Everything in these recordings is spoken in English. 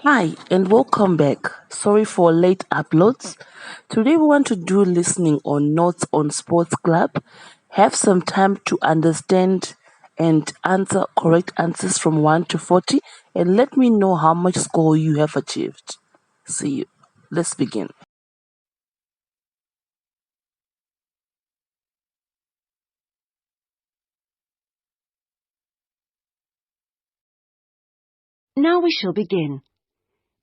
Hi and welcome back. Sorry for late uploads. Today we want to do listening or notes on sports club. Have some time to understand and answer correct answers from 1 to 40 and let me know how much score you have achieved. See you. Let's begin. Now we shall begin.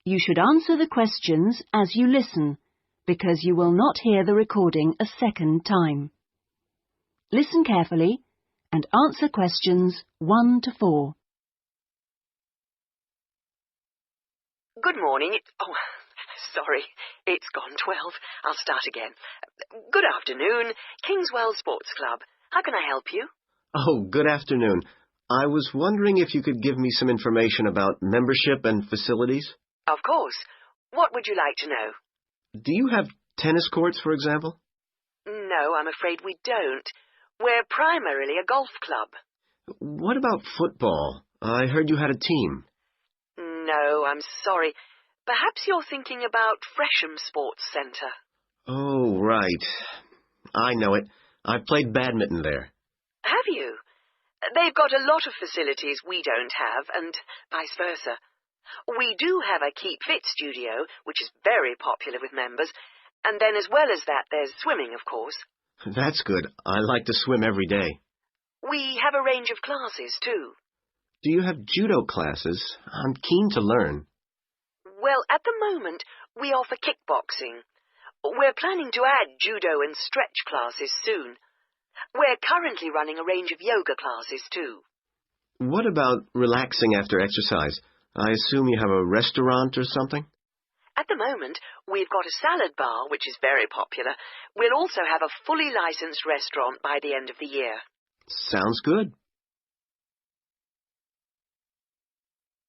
You should answer the questions as you listen, because you will not hear the recording a second time. Listen carefully and answer questions 1 to 4. Good morning. Sorry, it's gone 12. I'll start again. Good afternoon, Kingswell Sports Club. How can I help you? Oh, good afternoon. I was wondering if you could give me some information about membership and facilities. Of course. What would you like to know? Do you have tennis courts, for example? No, I'm afraid we don't. We're primarily a golf club. What about football? I heard you had a team. No, I'm sorry. Perhaps you're thinking about Fresham Sports Centre. Oh, right. I know it. I've played badminton there. Have you? They've got a lot of facilities we don't have, and vice versa. We do have a Keep Fit studio, which is very popular with members, and then as well as that, there's swimming, of course. That's good. I like to swim every day. We have a range of classes, too. Do you have judo classes? I'm keen to learn. Well, at the moment, we offer kickboxing. We're planning to add judo and stretch classes soon. We're currently running a range of yoga classes, too. What about relaxing after exercise? I assume you have a restaurant or something? At the moment, we've got a salad bar, which is very popular. We'll also have a fully licensed restaurant by the end of the year. Sounds good.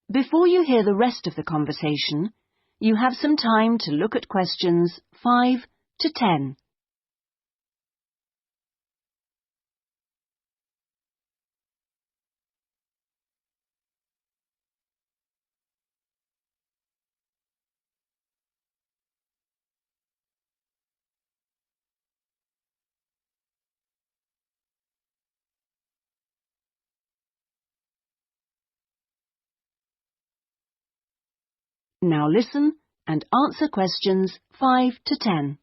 Before you hear the rest of the conversation, you have some time to look at questions 5 to 10. Now listen and answer questions 5 to 10.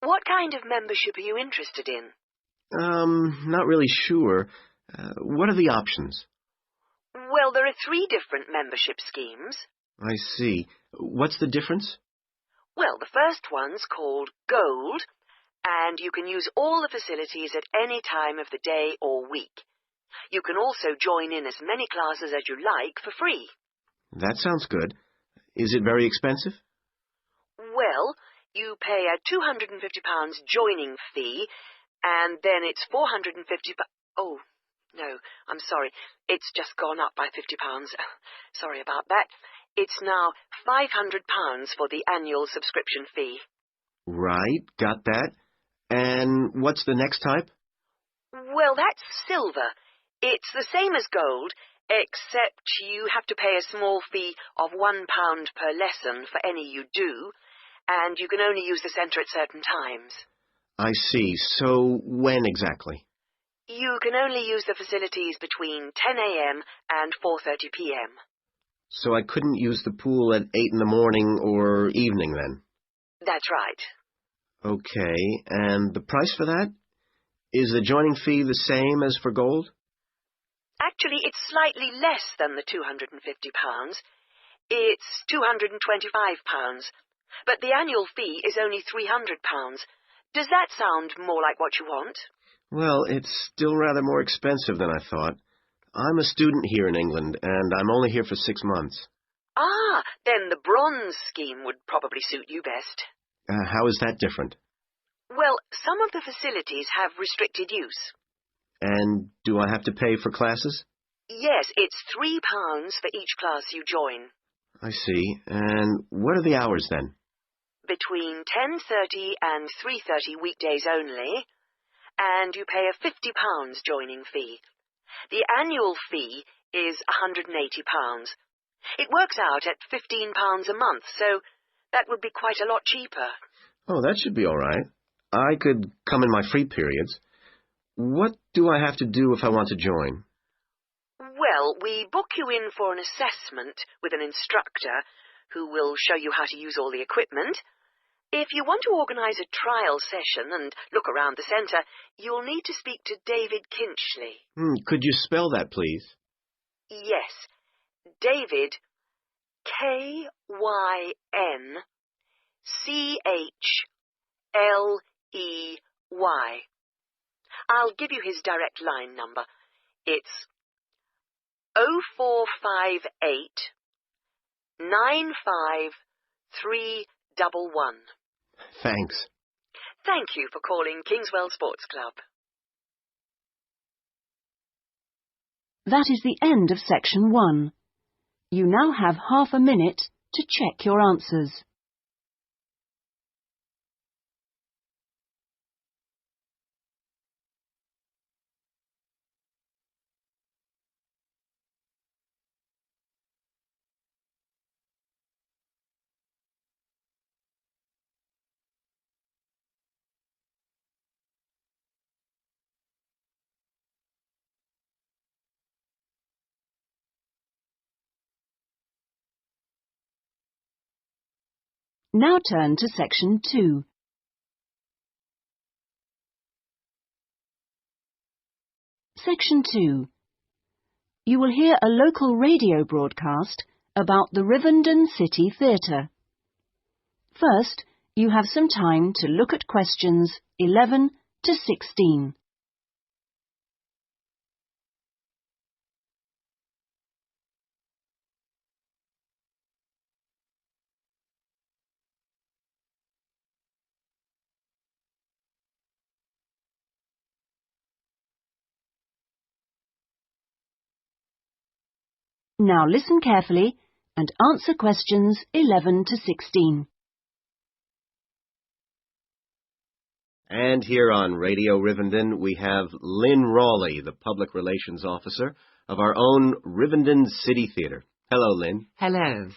What kind of membership are you interested in? Not really sure. What are the options? Well, there are 3 different membership schemes. I see. What's the difference? Well, the first one's called Gold, and you can use all the facilities at any time of the day or week. You can also join in as many classes as you like for free. That sounds good. Is it very expensive? Well, you pay a £250 joining fee, and then it's £450. Oh, no, I'm sorry. It's just gone up by £50. Sorry about that. It's now £500 for the annual subscription fee. Right, got that. And what's the next type? Well, that's silver. It's the same as gold, except you have to pay a small fee of £1 per lesson for any you do, and you can only use the centre at certain times. I see. So when exactly? You can only use the facilities between 10 a.m. and 4:30 p.m. So I couldn't use the pool at 8 in the morning or evening then? That's right. Okay, and the price for that? Is the joining fee the same as for gold? Actually, it's slightly less than the £250. It's £225, but the annual fee is only £300. Does that sound more like what you want? Well, it's still rather more expensive than I thought. I'm a student here in England, and I'm only here for 6 months. Ah, then the bronze scheme would probably suit you best. How is that different? Well, some of the facilities have restricted use. And do I have to pay for classes? Yes, it's £3 for each class you join. I see. And what are the hours then? Between 10:30 and 3:30 weekdays only, and you pay a £50 joining fee. The annual fee is £180. It works out at £15 a month, so that would be quite a lot cheaper. Oh, that should be all right. I could come in my free periods. What do I have to do if I want to join? Well, we book you in for an assessment with an instructor who will show you how to use all the equipment. If you want to organise a trial session and look around the centre, you'll need to speak to David Kinchley. Could you spell that, please? Yes, David, K-Y-N-C-H-L-E-Y. I'll give you his direct line number. It's 0458 95311. Thanks. Thank you for calling Kingswell Sports Club. That is the end of section 1. You now have half a minute to check your answers. Now turn to section 2. Section 2. You will hear a local radio broadcast about the Rivendell City Theatre. First, you have some time to look at questions 11 to 16. Now listen carefully and answer questions 11 to 16. And here on Radio Rivendell, we have Lynn Rawley, the Public Relations Officer of our own Rivendell City Theatre. Hello, Lynn. Hello.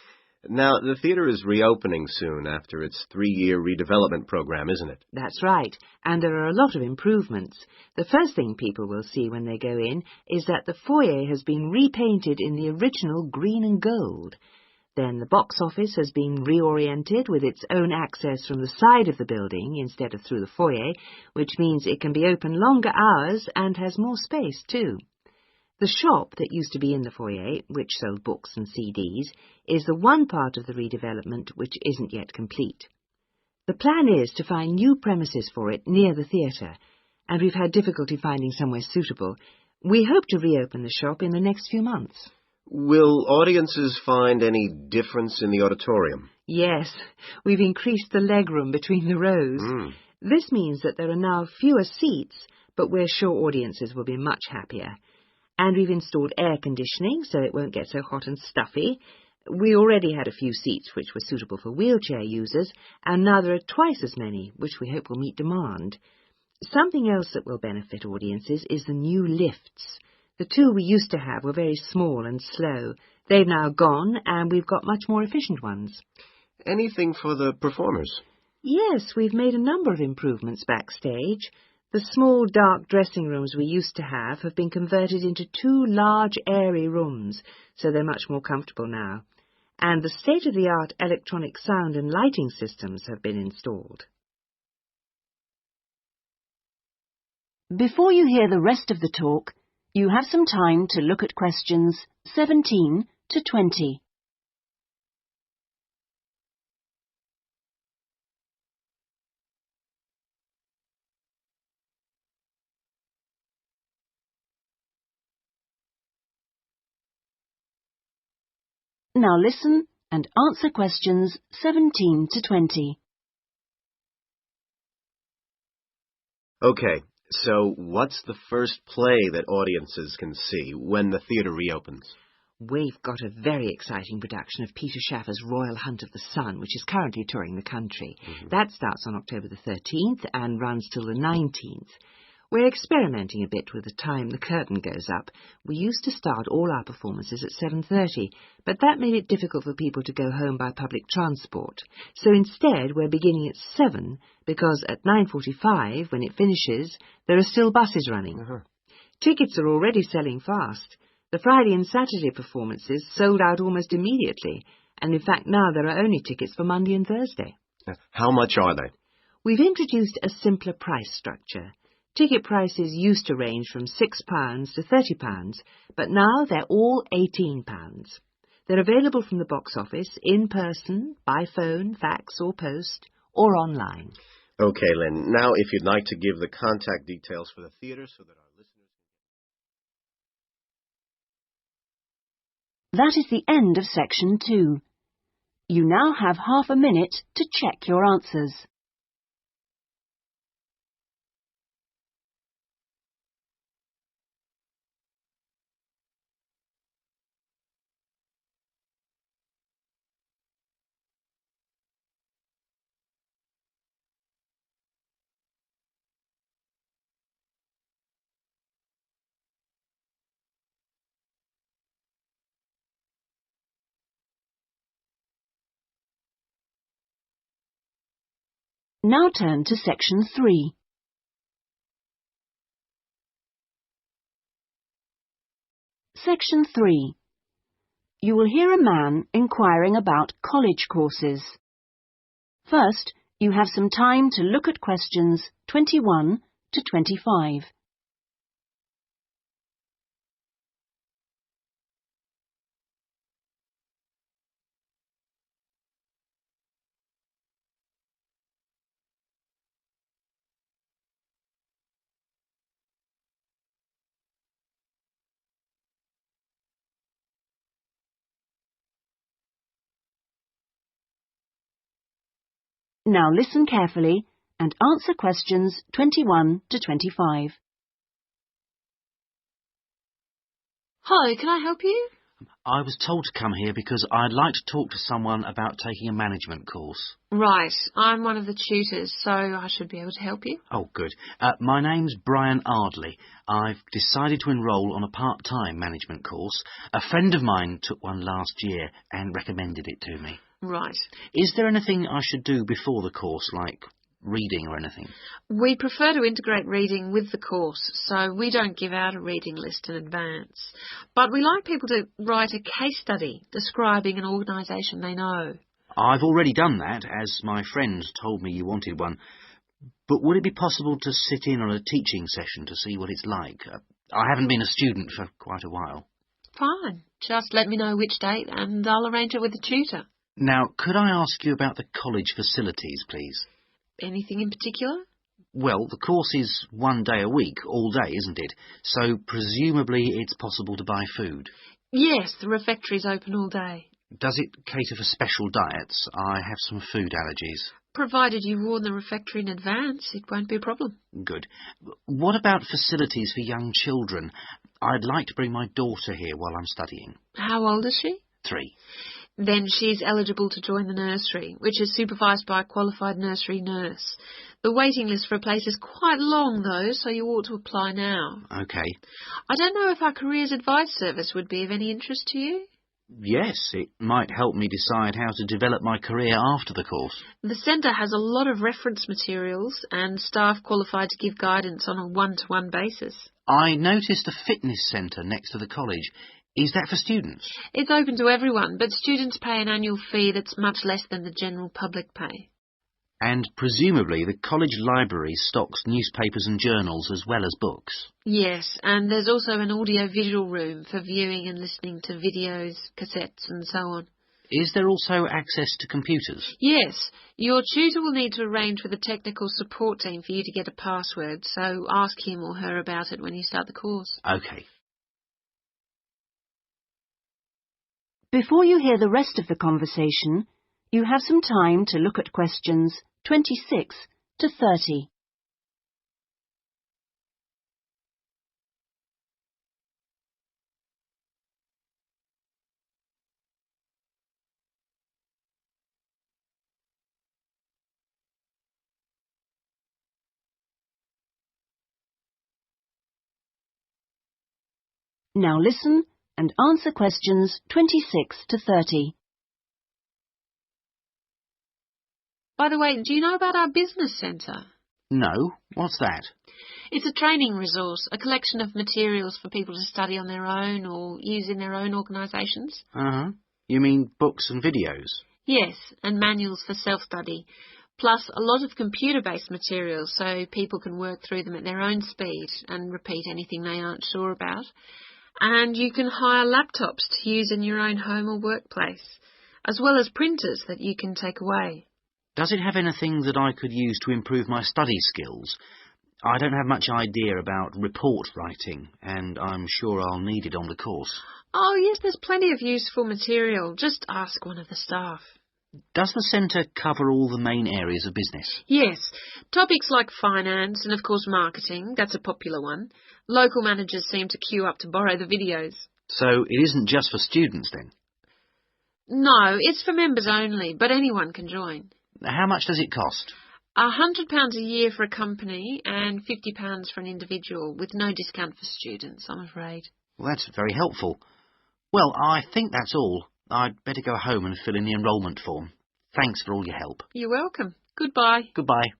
Now, the theatre is reopening soon after its 3-year redevelopment program, isn't it? That's right, and there are a lot of improvements. The first thing people will see when they go in is that the foyer has been repainted in the original green and gold. Then the box office has been reoriented with its own access from the side of the building instead of through the foyer, which means it can be open longer hours and has more space too. The shop that used to be in the foyer, which sold books and CDs, is the one part of the redevelopment which isn't yet complete. The plan is to find new premises for it near the theatre, and we've had difficulty finding somewhere suitable. We hope to reopen the shop in the next few months. Will audiences find any difference in the auditorium? Yes, we've increased the legroom between the rows. This means that there are now fewer seats, but we're sure audiences will be much happier. And we've installed air conditioning so it won't get so hot and stuffy. We already had a few seats which were suitable for wheelchair users, and now there are twice as many, which we hope will meet demand. Something else that will benefit audiences is the new lifts. The two we used to have were very small and slow. They've now gone, and we've got much more efficient ones. Anything for the performers? Yes, we've made a number of improvements backstage. The small, dark dressing rooms we used to have been converted into 2 large, airy rooms, so they're much more comfortable now. And the state-of-the-art electronic sound and lighting systems have been installed. Before you hear the rest of the talk, you have some time to look at questions 17 to 20. Now listen and answer questions 17 to 20. Okay, so what's the first play that audiences can see when the theatre reopens? We've got a very exciting production of Peter Shaffer's Royal Hunt of the Sun, which is currently touring the country. That starts on October the 13th and runs till the 19th. We're experimenting a bit with the time the curtain goes up. We used to start all our performances at 7:30, but that made it difficult for people to go home by public transport. So instead, we're beginning at 7, because at 9:45, when it finishes, there are still buses running. Tickets are already selling fast. The Friday and Saturday performances sold out almost immediately, and in fact now there are only tickets for Monday and Thursday. How much are they? We've introduced a simpler price structure. Ticket prices used to range from £6 to £30, but now they're all £18. They're available from the box office, in person, by phone, fax or post, or online. Okay, Lynn. Now, if you'd like to give the contact details for the theatre so that our listeners... That is the end of section 2. You now have half a minute to check your answers. Now turn to section 3. Section 3. You will hear a man inquiring about college courses. First, you have some time to look at questions 21 to 25. Now listen carefully and answer questions 21 to 25. Hi, can I help you? I was told to come here because I'd like to talk to someone about taking a management course. Right, I'm one of the tutors, so I should be able to help you. Oh, good. My name's Brian Ardley. I've decided to enrol on a part-time management course. A friend of mine took one last year and recommended it to me. Right. Is there anything I should do before the course, like reading or anything? We prefer to integrate reading with the course, so we don't give out a reading list in advance. But we like people to write a case study describing an organisation they know. I've already done that, as my friend told me you wanted one. But would it be possible to sit in on a teaching session to see what it's like? I haven't been a student for quite a while. Fine. Just let me know which date and I'll arrange it with the tutor. Now, could I ask you about the college facilities, please? Anything in particular? Well, the course is 1 day a week, all day, isn't it? So presumably it's possible to buy food. Yes, the refectory's open all day. Does it cater for special diets? I have some food allergies. Provided you warn the refectory in advance, it won't be a problem. Good. What about facilities for young children? I'd like to bring my daughter here while I'm studying. How old is she? 3. Then she's eligible to join the nursery, which is supervised by a qualified nursery nurse. The waiting list for a place is quite long, though, so you ought to apply now. OK. I don't know if our careers advice service would be of any interest to you. Yes, it might help me decide how to develop my career after the course. The centre has a lot of reference materials and staff qualified to give guidance on a one-to-one basis. I noticed a fitness centre next to the college. Is that for students? It's open to everyone, but students pay an annual fee that's much less than the general public pay. And presumably the college library stocks newspapers and journals as well as books. Yes, and there's also an audio-visual room for viewing and listening to videos, cassettes and so on. Is there also access to computers? Yes, your tutor will need to arrange with a technical support team for you to get a password, so ask him or her about it when you start the course. OK. Before you hear the rest of the conversation, you have some time to look at questions 26 to 30. Now listen and answer questions 26 to 30. By the way, do you know about our business centre? No, what's that? It's a training resource, a collection of materials for people to study on their own or use in their own organisations. Uh-huh. You mean books and videos? Yes, and manuals for self-study, plus a lot of computer-based materials so people can work through them at their own speed and repeat anything they aren't sure about. And you can hire laptops to use in your own home or workplace, as well as printers that you can take away. Does it have anything that I could use to improve my study skills? I don't have much idea about report writing, and I'm sure I'll need it on the course. Oh, yes, there's plenty of useful material. Just ask one of the staff. Does the centre cover all the main areas of business? Yes, topics like finance and, of course, marketing, that's a popular one. Local managers seem to queue up to borrow the videos. So it isn't just for students, then? No, it's for members only, but anyone can join. How much does it cost? £100 a year for a company and £50 for an individual, with no discount for students, I'm afraid. Well, that's very helpful. Well, I think that's all. I'd better go home and fill in the enrolment form. Thanks for all your help. You're welcome. Goodbye. Goodbye.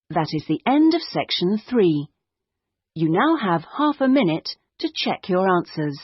That is the end of section 3. You now have half a minute to check your answers.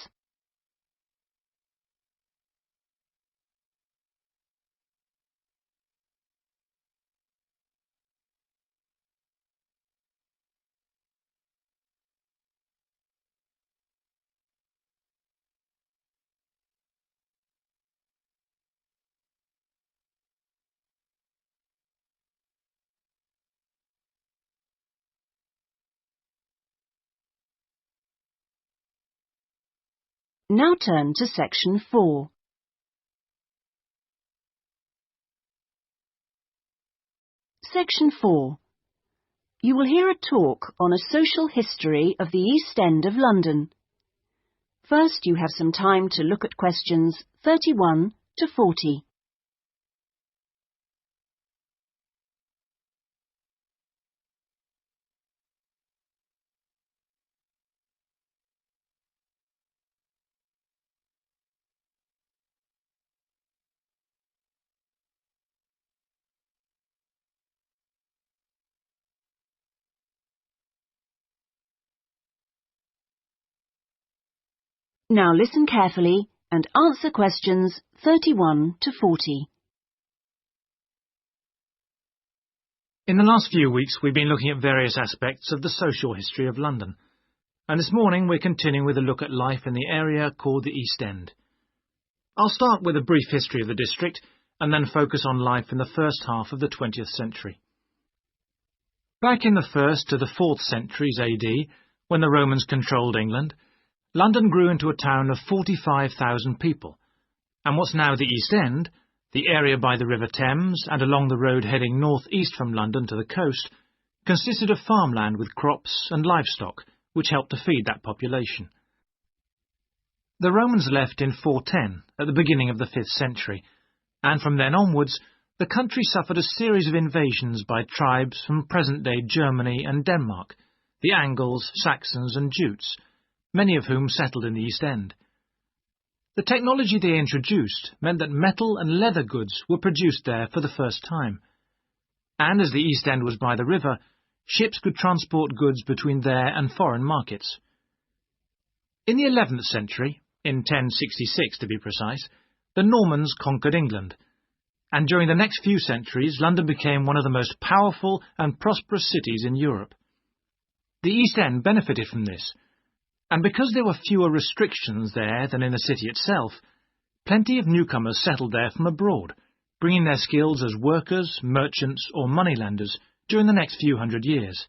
Now turn to section 4. Section 4. You will hear a talk on a social history of the East End of London. First, you have some time to look at questions 31 to 40. Now listen carefully and answer questions 31 to 40. In the last few weeks, we've been looking at various aspects of the social history of London, and this morning we're continuing with a look at life in the area called the East End. I'll start with a brief history of the district and then focus on life in the first half of the 20th century. Back in the 1st to the 4th centuries AD, when the Romans controlled England, London grew into a town of 45,000 people, and what's now the East End, the area by the River Thames and along the road heading north-east from London to the coast, consisted of farmland with crops and livestock, which helped to feed that population. The Romans left in 410, at the beginning of the 5th century, and from then onwards, the country suffered a series of invasions by tribes from present-day Germany and Denmark, the Angles, Saxons and Jutes, many of whom settled in the East End. The technology they introduced meant that metal and leather goods were produced there for the first time, and as the East End was by the river, ships could transport goods between there and foreign markets. In the 11th century, in 1066 to be precise, the Normans conquered England, and during the next few centuries London became one of the most powerful and prosperous cities in Europe. The East End benefited from this, and because there were fewer restrictions there than in the city itself, plenty of newcomers settled there from abroad, bringing their skills as workers, merchants or moneylenders during the next few hundred years.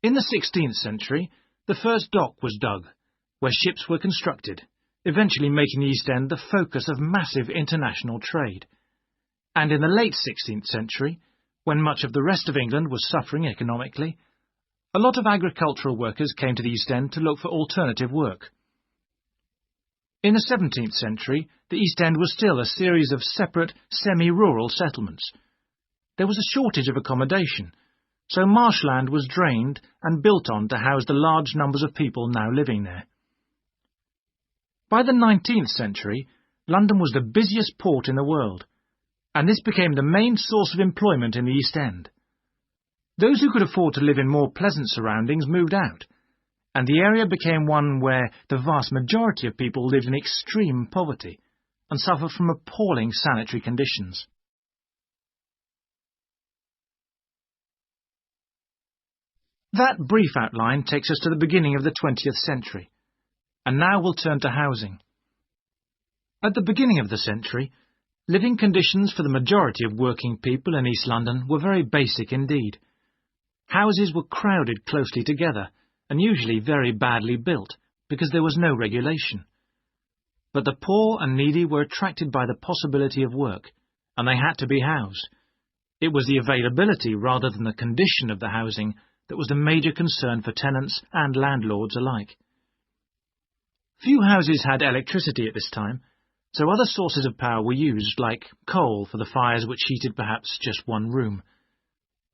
In the 16th century, the first dock was dug, where ships were constructed, eventually making the East End the focus of massive international trade. And in the late 16th century, when much of the rest of England was suffering economically, a lot of agricultural workers came to the East End to look for alternative work. In the 17th century, the East End was still a series of separate, semi-rural settlements. There was a shortage of accommodation, so marshland was drained and built on to house the large numbers of people now living there. By the 19th century, London was the busiest port in the world, and this became the main source of employment in the East End. Those who could afford to live in more pleasant surroundings moved out, and the area became one where the vast majority of people lived in extreme poverty and suffered from appalling sanitary conditions. That brief outline takes us to the beginning of the 20th century, and now we'll turn to housing. At the beginning of the century, living conditions for the majority of working people in East London were very basic indeed. Houses were crowded closely together and usually very badly built because there was no regulation. But the poor and needy were attracted by the possibility of work, and they had to be housed. It was the availability rather than the condition of the housing that was the major concern for tenants and landlords alike. Few houses had electricity at this time, so other sources of power were used, like coal for the fires which heated perhaps just one room.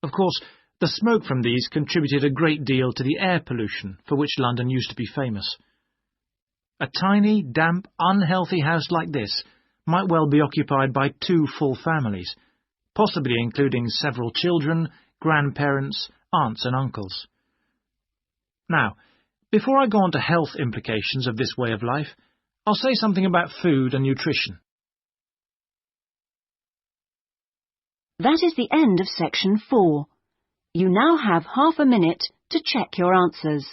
Of course, the smoke from these contributed a great deal to the air pollution for which London used to be famous. A tiny, damp, unhealthy house like this might well be occupied by 2 full families, possibly including several children, grandparents, aunts and uncles. Now, before I go on to health implications of this way of life, I'll say something about food and nutrition. That is the end of section 4. You now have half a minute to check your answers.